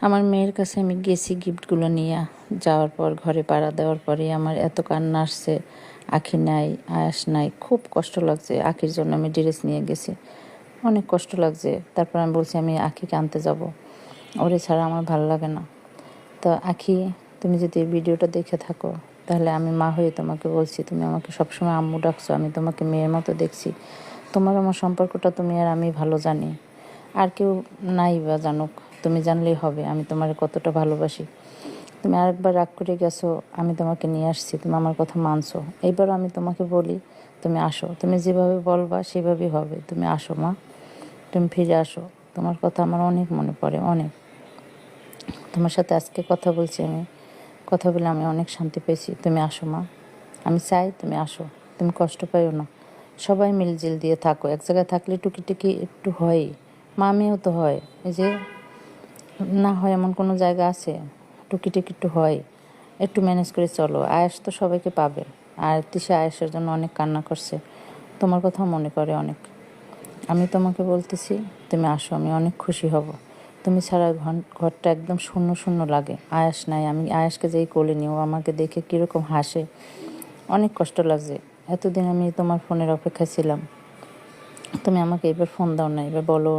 আমার মেয়ের কাছে আমি গেছি গিফটগুলো নিয়ে। যাওয়ার পর ঘরে পাড়া দেওয়ার পরে আমার এত কান্না আসছে। আখি নাই, আয়াস নাই, খুব কষ্ট লাগছে। আখির জন্য আমি ড্রেস নিয়ে গেছি, অনেক কষ্ট লাগছে। তারপর আমি বলছি আমি আখিকে আনতে যাব, ওরে ছাড়া আমার ভালো লাগে না। তো আখি, তুমি যদি এই ভিডিওটা দেখে থাকো তাহলে আমি মা হয়ে তোমাকে বলছি, তুমি আমাকে সবসময় আম্মু ডাকছো, আমি তোমাকে মেয়ের মতো দেখছি। তোমার আমার সম্পর্কটা তুমি আর আমি ভালো জানি, আর কেউ নাই বা জানুক, তুমি জানলেই হবে আমি তোমার কতটা ভালোবাসি। তুমি আরেকবার রাগ করে গেছো, আমি তোমাকে নিয়ে আসছি, তুমি আমার কথা মানছো। এইবারও আমি তোমাকে বলি তুমি আসো, তুমি যেভাবে বলবা সেভাবেই হবে। তুমি আসো মা, তুমি ফিরে আসো। তোমার কথা আমার অনেক মনে পড়ে, অনেক। তোমার সাথে আজকে কথা বলছি, আমি কথা বলে আমি অনেক শান্তি পেয়েছি। তুমি আসো মা, আমি চাই তুমি আসো, তুমি কষ্ট পাইও না। সবাই মিলজিল দিয়ে থাকো, এক জায়গায় থাকলে টুকিটাকি একটু হয়ই। মা আমিও তো হয়, এই যে না হয় এমন কোনো জায়গা আছে, টুকিটাকি একটু হয়, একটু ম্যানেজ করে চলো। আয়েশ তো সবাইকে পাবে, আর তিশা আয়েশের জন্য অনেক কান্না করছে, তোমার কথাও মনে করে অনেক। আমি তোমাকে বলতেছি তুমি আসো, আমি অনেক খুশি হব। তুমি ছাড়া ঘরটা একদম শূন্য শূন্য লাগে। আয়াস নাই, আমি আয়াসকে যেই কোলে নিই ও আমাকে দেখে কীরকম হাসে, অনেক কষ্ট লাগছে। এতদিন আমি তোমার ফোনের অপেক্ষায় ছিলাম, তুমি আমাকে এবার ফোন দাও না, এবার বলো।